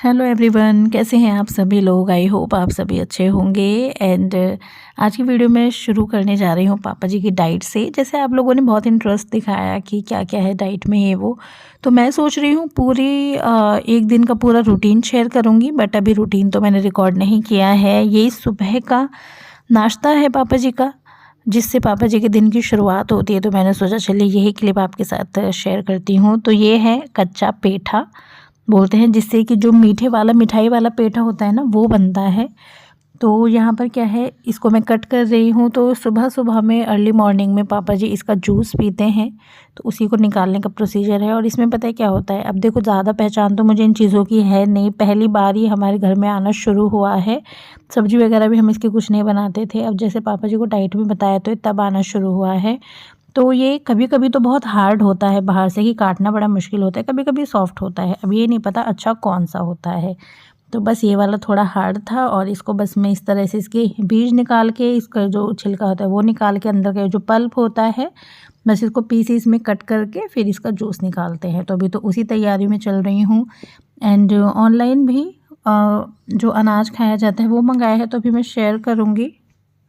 Hello everyone, कैसे हैं आप सभी लोग। आई होप आप सभी अच्छे होंगे। एंड आज की वीडियो में शुरू करने जा रही हूँ पापा जी की डाइट से। जैसे आप लोगों ने बहुत इंटरेस्ट दिखाया कि क्या क्या है डाइट में ये वो, तो मैं सोच रही हूँ पूरी एक दिन का पूरा रूटीन शेयर करूँगी। बट अभी रूटीन तो मैंने रिकॉर्ड नहीं किया है। ये सुबह का नाश्ता है पापा जी का, जिससे पापा जी के दिन की शुरुआत होती है। तो मैंने सोचा चलिए यही क्लिप आपके साथ शेयर करती हूँ। तो ये है कच्चा पेठा बोलते हैं, जिससे कि जो मीठे वाला मिठाई वाला पेठा होता है ना, वो बनता है। तो यहाँ पर क्या है, इसको मैं कट कर रही हूँ। तो सुबह सुबह में अर्ली मॉर्निंग में पापा जी इसका जूस पीते हैं, तो उसी को निकालने का प्रोसीजर है। और इसमें पता है क्या होता है, अब देखो ज़्यादा पहचान तो मुझे इन चीज़ों की है नहीं, पहली बार ही हमारे घर में आना शुरू हुआ है। सब्जी वगैरह भी हम इसकी कुछ नहीं बनाते थे, अब जैसे पापा जी को डाइट में बताया तो तब आना शुरू हुआ है। तो ये कभी कभी तो बहुत हार्ड होता है बाहर से, कि काटना बड़ा मुश्किल होता है, कभी कभी सॉफ्ट होता है। अब ये नहीं पता अच्छा कौन सा होता है। तो बस ये वाला थोड़ा हार्ड था, और इसको बस मैं इस तरह से इसके बीज निकाल के, इसका जो छिलका होता है वो निकाल के, अंदर का जो पल्प होता है बस इसको पीसीस में कट करके फिर इसका जूस निकालते हैं। तो अभी तो उसी तैयारी में चल रही हूँ। एंड ऑनलाइन भी जो अनाज खाया जाता है वो मंगाया है, तो अभी मैं शेयर करूँगी।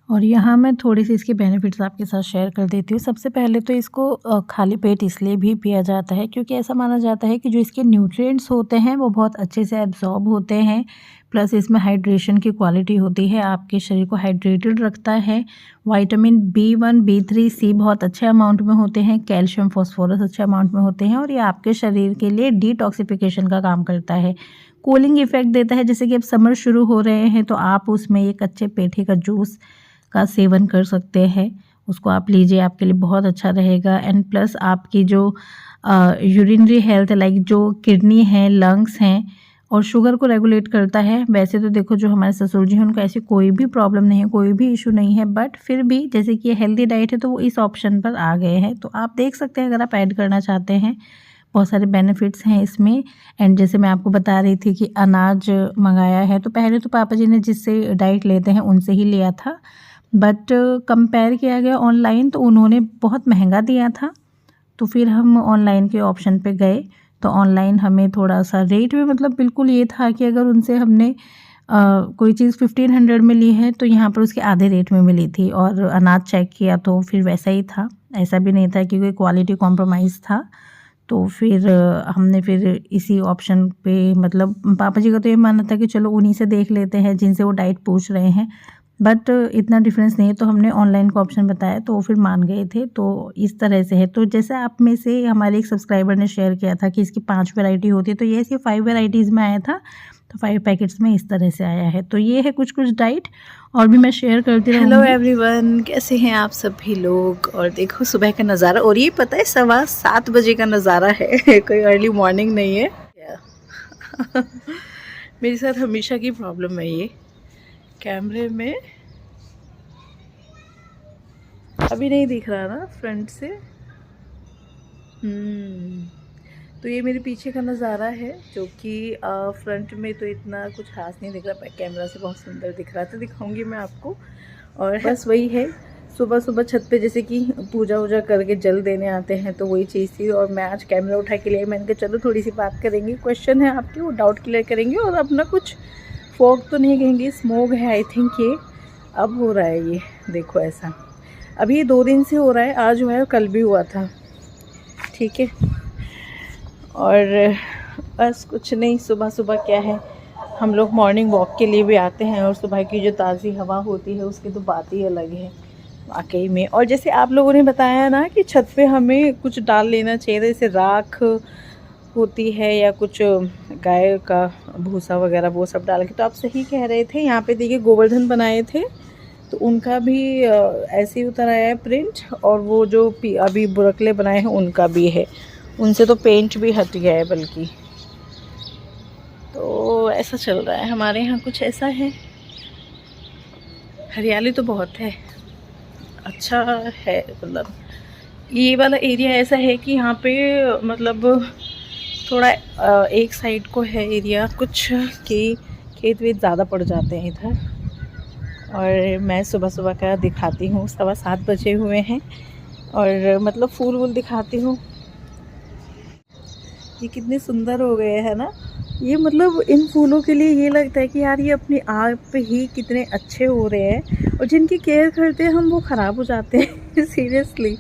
और यहाँ मैं थोड़ी सी इसके बेनिफिट्स आपके साथ शेयर कर देती हूँ। सबसे पहले तो इसको खाली पेट इसलिए भी पिया जाता है क्योंकि ऐसा माना जाता है कि जो इसके न्यूट्रिएंट्स होते हैं वो बहुत अच्छे से एब्जॉर्ब होते हैं। प्लस इसमें हाइड्रेशन की क्वालिटी होती है, आपके शरीर को हाइड्रेटेड रखता है। विटामिन B1 B3 C बहुत अच्छे अमाउंट में होते हैं। कैल्शियम फॉस्फोरस अच्छे अमाउंट में होते हैं। और ये आपके शरीर के लिए डिटॉक्सिफिकेशन का काम करता है, कूलिंग इफेक्ट देता है। जैसे कि अब समर शुरू हो रहे हैं तो आप उसमें ये कच्चे पेठे का जूस का सेवन कर सकते हैं। उसको आप लीजिए, आपके लिए बहुत अच्छा रहेगा। एंड प्लस आपकी जो यूरिनरी हेल्थ, लाइक जो किडनी है, लंग्स हैं, और शुगर को रेगुलेट करता है। वैसे तो देखो जो हमारे ससुर जी हैं उनको ऐसी कोई भी प्रॉब्लम नहीं है, कोई भी इशू नहीं है, बट फिर भी जैसे कि ये हेल्दी डाइट है तो वो इस ऑप्शन पर आ गए हैं। तो आप देख सकते हैं अगर आप ऐड करना चाहते हैं, बहुत सारे बेनिफिट्स हैं इसमें। एंड जैसे मैं आपको बता रही थी कि अनाज मंगाया है, तो पहले तो पापा जी ने जिससे डाइट लेते हैं उनसे ही लिया था, बट कंपेयर किया गया ऑनलाइन तो उन्होंने बहुत महंगा दिया था। तो फिर हम ऑनलाइन के ऑप्शन पे गए, तो ऑनलाइन हमें थोड़ा सा रेट में, मतलब बिल्कुल ये था कि अगर उनसे हमने कोई चीज़ 1500 में ली है तो यहाँ पर उसके आधे रेट में मिली थी। और अनाज चेक किया तो फिर वैसा ही था, ऐसा भी नहीं था कि कोई क्वालिटी कॉम्प्रोमाइज़ था। तो फिर हमने फिर इसी ऑप्शन पे, मतलब पापा जी का तो ये मानना था कि चलो उन्हीं से देख लेते हैं जिनसे वो डाइट पूछ रहे हैं, बट इतना डिफरेंस नहीं है। तो हमने ऑनलाइन का ऑप्शन बताया तो वो फिर मान गए थे। तो इस तरह से है। तो जैसे आप में से हमारे एक सब्सक्राइबर ने शेयर किया था कि इसकी 5 वैरायटी होती है, तो ये इसकी 5 वैराइटीज़ में आया था, तो 5 पैकेट्स में इस तरह से आया है। तो ये है कुछ कुछ डाइट, और भी मैं शेयर करती रहूँगी। हेलो एवरीवन, कैसे हैं आप सभी लोग। और देखो सुबह का नज़ारा, और ये पता है 7:15 बजे का नज़ारा है कोई अर्ली मॉर्निंग नहीं है। मेरे साथ हमेशा की प्रॉब्लम है ये, कैमरे में अभी नहीं दिख रहा ना फ्रंट से। तो ये मेरे पीछे का नज़ारा है, जो कि फ्रंट में तो इतना कुछ खास नहीं दिख रहा, कैमरा से बहुत सुंदर दिख रहा था, दिखाऊंगी मैं आपको। और बस वही है, सुबह सुबह छत पे जैसे कि पूजा वूजा करके जल देने आते हैं, तो वही चीज़ थी। और मैं आज कैमरा उठा के लिए, मैंने कहा चलो थोड़ी सी बात करेंगे, क्वेश्चन है आपके वो डाउट क्लियर करेंगे। और अपना कुछ फॉग तो नहीं कहेंगे, स्मोक है आई थिंक। ये अब हो रहा है, ये देखो ऐसा अभी 2 दिन से हो रहा है, आज हुआ है, कल भी हुआ था, ठीक है। और बस कुछ नहीं, सुबह सुबह क्या है, हम लोग मॉर्निंग वॉक के लिए भी आते हैं, और सुबह की जो ताज़ी हवा होती है उसकी तो बात ही अलग है वाकई में। और जैसे आप लोगों ने बताया ना कि छत पे हमें कुछ डाल लेना चाहिए, जैसे राख होती है या कुछ गाय का भूसा वगैरह, वो सब डाल के, तो आप सही कह रहे थे। यहाँ पे देखिए गोवर्धन बनाए थे, तो उनका भी ऐसे ही उतर आया है प्रिंट। और वो जो अभी बुरकले बनाए हैं उनका भी है, उनसे तो पेंट भी हट गया है बल्कि। तो ऐसा चल रहा है हमारे यहाँ, कुछ ऐसा है। हरियाली तो बहुत है, अच्छा है। मतलब ये वाला एरिया ऐसा है कि यहाँ पे मतलब थोड़ा एक साइड को है एरिया कुछ कि खेत वेत ज़्यादा पड़ जाते हैं इधर। और मैं सुबह सुबह का दिखाती हूँ, 7:15 बजे हुए हैं, और मतलब फूल वूल दिखाती हूँ। ये कितने सुंदर हो गए हैं ना। ये मतलब इन फूलों के लिए ये लगता है कि यार ये अपने आप ही कितने अच्छे हो रहे हैं, और जिनकी केयर करते हैं हम वो ख़राब हो जाते हैं सीरियसली।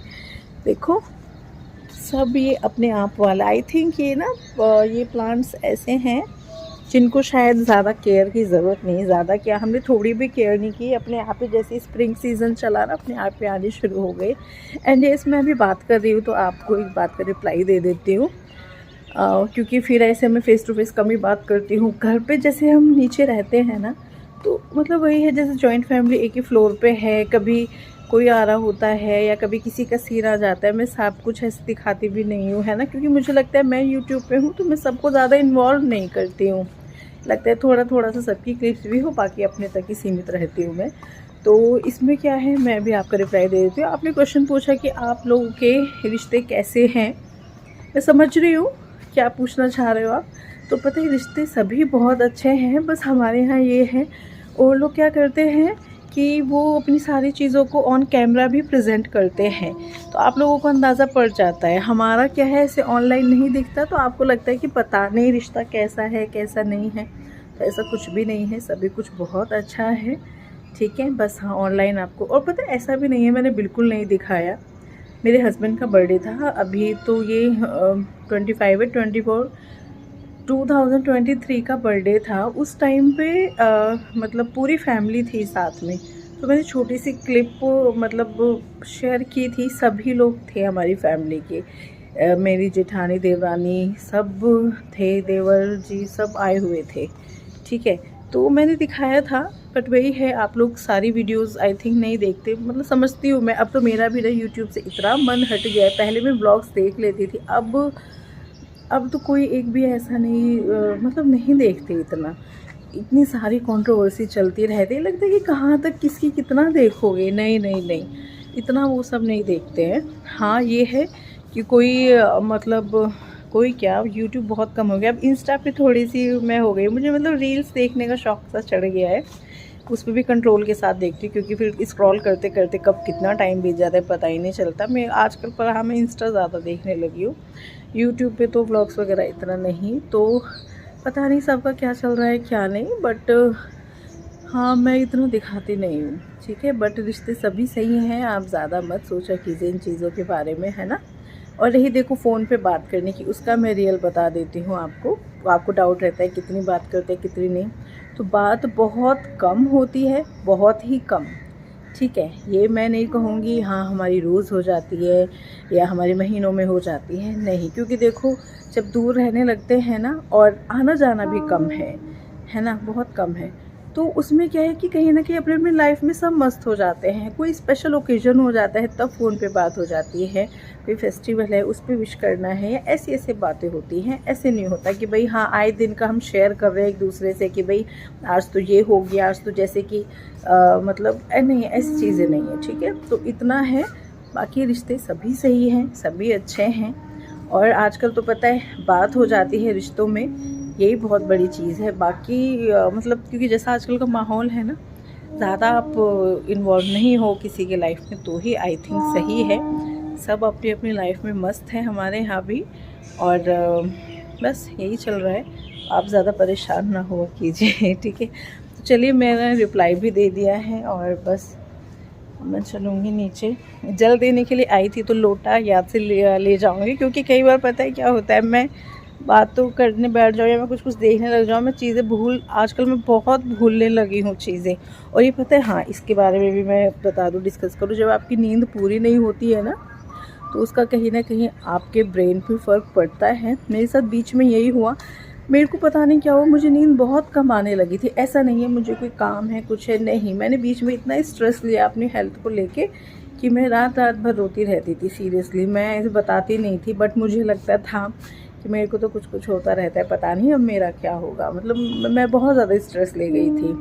देखो सब ये अपने आप वाला, आई थिंक ये ना ये प्लांट्स ऐसे हैं जिनको शायद ज़्यादा केयर की ज़रूरत नहीं, ज़्यादा क्या हमने थोड़ी भी केयर नहीं की, अपने आप ही जैसे स्प्रिंग सीज़न चला ना अपने आप पे आने शुरू हो गए। एंड येस मैं अभी बात कर रही हूँ तो आपको एक बात का रिप्लाई दे देती हूँ, क्योंकि फिर ऐसे मैं फ़ेस टू फेस कम ही बात करती हूँ। घर पे जैसे हम नीचे रहते हैं ना, तो मतलब वही है जैसे जॉइंट फैमिली एक ही फ्लोर पे है, कभी कोई आ रहा होता है या कभी किसी का सीन आ जाता है, मैं सब कुछ ऐसे दिखाती भी नहीं हूँ, है ना, क्योंकि मुझे लगता है मैं यूट्यूब पे हूँ तो मैं सबको ज़्यादा इन्वॉल्व नहीं करती हूँ। लगता है थोड़ा थोड़ा सा सबकी क्लिप्स भी हो, बाकी अपने तक ही सीमित रहती हूँ मैं। तो इसमें क्या है, मैं भी आपका रिप्लाई दे देती हूँ। आपने क्वेश्चन पूछा कि आप लोगों के रिश्ते कैसे हैं, मैं समझ रही हूँ क्या पूछना चाह रहे हो आप। तो पता है रिश्ते सभी बहुत अच्छे हैं, बस हमारे यहाँ ये है, और लोग क्या करते हैं कि वो अपनी सारी चीज़ों को ऑन कैमरा भी प्रेजेंट करते हैं, तो आप लोगों को अंदाज़ा पड़ जाता है। हमारा क्या है, ऐसे ऑनलाइन नहीं दिखता तो आपको लगता है कि पता नहीं रिश्ता कैसा है कैसा नहीं है, तो ऐसा कुछ भी नहीं है, सभी कुछ बहुत अच्छा है, ठीक है। बस हाँ ऑनलाइन आपको, और पता है ऐसा भी नहीं है मैंने बिल्कुल नहीं दिखाया। मेरे हस्बैंड का बर्थडे था अभी, तो ये 25 है, 24 2023 का बर्थडे था। उस टाइम पे मतलब पूरी फैमिली थी साथ में, तो मैंने छोटी सी क्लिप मतलब शेयर की थी। सभी लोग थे हमारी फैमिली के, मेरी जेठानी देवरानी सब थे, देवर जी सब आए हुए थे, ठीक है। तो मैंने दिखाया था, बट वही है आप लोग सारी वीडियोस आई थिंक नहीं देखते, मतलब समझती हूँ मैं। अब तो मेरा भी ना यूट्यूब से इतना मन हट गया है, पहले मैं ब्लॉग्स देख लेती थी, अब तो कोई एक भी ऐसा नहीं मतलब नहीं देखते इतना। इतनी सारी कंट्रोवर्सी चलती रहती है, लगता है कि कहाँ तक किसकी कितना देखोगे। नहीं नहीं नहीं, इतना वो सब नहीं देखते हैं। हाँ ये है कि कोई मतलब कोई क्या, यूट्यूब बहुत कम हो गया, अब इंस्टा पे थोड़ी सी मैं हो गई, मुझे मतलब रील्स देखने का शौक सा चढ़ गया है। उस पर भी कंट्रोल के साथ देखती हूँ, क्योंकि फिर स्क्रॉल करते करते कब कितना टाइम बीत जाता है पता ही नहीं चलता। मैं आजकल पर हाँ मैं इंस्टा ज़्यादा देखने लगी हूँ, यूट्यूब पे तो व्लॉग्स वगैरह इतना नहीं, तो पता नहीं सबका क्या चल रहा है क्या नहीं, बट हाँ मैं इतना दिखाती नहीं हूँ, ठीक है। बट रिश्ते सभी सही हैं, आप ज़्यादा मत सोचा कीजिए इन चीज़ों के बारे में, है ना। और रही देखो फ़ोन पे बात करने की, उसका मैं रियल बता देती हूँ आपको डाउट रहता है कितनी बात करते हैं कितनी नहीं, तो बात बहुत कम होती है, बहुत ही कम, ठीक है। ये मैं नहीं कहूँगी हाँ हमारी रोज़ हो जाती है या हमारे महीनों में हो जाती है, नहीं, क्योंकि देखो जब दूर रहने लगते हैं ना, और आना जाना भी कम है ना, बहुत कम है, तो उसमें क्या है कि कहीं ना कहीं अपने अपनी लाइफ में सब मस्त हो जाते हैं। कोई स्पेशल ओकेजन हो जाता है तब फ़ोन पे बात हो जाती है, कोई फेस्टिवल है उस पर विश करना है, या ऐसी ऐसे बातें होती हैं। ऐसे नहीं होता कि भाई हाँ आए दिन का हम शेयर कर रहे हैं एक दूसरे से कि भाई आज तो ये हो गया, आज तो जैसे कि मतलब नहीं, ऐसी चीज़ें नहीं है, ठीक है। तो इतना है, बाकी रिश्ते सभी सही हैं, सभी अच्छे हैं, और आजकल तो पता है बात हो जाती है रिश्तों में, यही बहुत बड़ी चीज़ है। बाकी मतलब क्योंकि जैसा आजकल का माहौल है ना, ज़्यादा आप इन्वॉल्व नहीं हो किसी के लाइफ में तो ही आई थिंक सही है। सब अपनी अपनी लाइफ में मस्त है हमारे यहाँ भी, और बस यही चल रहा है, आप ज़्यादा परेशान ना हुआ कीजिए, ठीक है। तो चलिए मैंने रिप्लाई भी दे दिया है, और बस मैं चलूँगी नीचे। जल देने के लिए आई थी तो लोटा याद से ले जाऊँगी, क्योंकि कई बार पता है क्या होता है, मैं बात तो करने बैठ जाऊँ या मैं कुछ कुछ देखने लग जाऊँ, मैं चीज़ें आजकल मैं बहुत भूलने लगी हूँ चीज़ें। और ये पता है हाँ इसके बारे में भी मैं बता दूँ, डिस्कस करूँ, जब आपकी नींद पूरी नहीं होती है ना, तो उसका कहीं ना कहीं आपके ब्रेन पे फ़र्क पड़ता है। मेरे साथ बीच में यही हुआ, मेरे को पता नहीं क्या हुआ, मुझे नींद बहुत कम आने लगी थी। ऐसा नहीं है मुझे कोई काम है कुछ है, नहीं, मैंने बीच में इतना स्ट्रेस लिया अपनी हेल्थ को लेके कि मैं रात रात भर रोती रहती थी। सीरियसली मैं ऐसे बताती नहीं थी, बट मुझे लगता था कि मेरे को तो कुछ कुछ होता रहता है, पता नहीं अब मेरा क्या होगा। मतलब मैं बहुत ज़्यादा स्ट्रेस ले गई थी,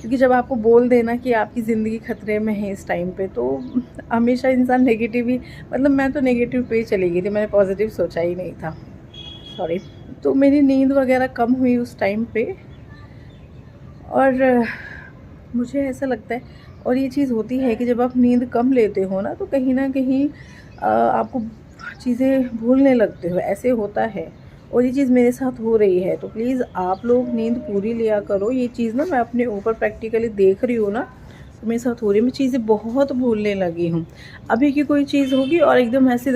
क्योंकि जब आपको बोल देना कि आपकी ज़िंदगी खतरे में है इस टाइम पे, तो हमेशा इंसान नेगेटिव ही, मतलब मैं तो नेगेटिव पे ही चली गई थी, मैंने पॉजिटिव सोचा ही नहीं था, सॉरी। तो मेरी नींद वगैरह कम हुई उस टाइम पे, और मुझे ऐसा लगता है, और ये चीज़ होती है कि जब आप नींद कम लेते हो ना, तो कहीं ना कहीं आपको चीज़ें भूलने लगते हो, ऐसे होता है। और ये चीज़ मेरे साथ हो रही है। तो प्लीज़ आप लोग नींद पूरी लिया करो। ये चीज़ ना मैं अपने ऊपर प्रैक्टिकली देख रही हूँ ना, तो मेरे साथ हो रही है। मैं चीज़ें बहुत भूलने लगी हूँ। अभी की कोई चीज़ होगी और एकदम ऐसे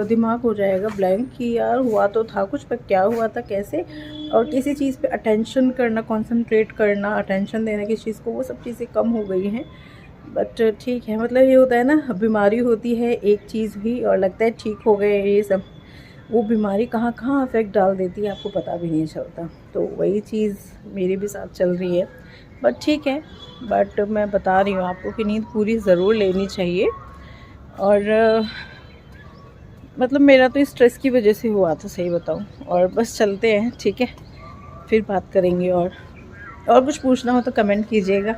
दिमाग हो जाएगा ब्लैंक कि यार हुआ तो था कुछ, पर क्या हुआ था, कैसे, और किसी चीज़ पे अटेंशन करना, कंसंट्रेट करना, अटेंशन देना किसी चीज़ को, वो सब चीज़ें कम हो गई हैं। बट ठीक है, मतलब ये होता है ना, बीमारी होती है एक चीज़ हुई और लगता है ठीक हो गए ये सब, वो बीमारी कहाँ कहाँ इफ़ेक्ट डाल देती है आपको पता भी नहीं चलता। तो वही चीज़ मेरे भी साथ चल रही है। बट ठीक है, बट मैं बता रही हूँ आपको कि नींद पूरी ज़रूर लेनी चाहिए। और मतलब मेरा तो स्ट्रेस की वजह से हुआ था, सही बताऊँ। और बस चलते हैं, ठीक है, फिर बात करेंगे। और कुछ पूछना हो तो कमेंट कीजिएगा।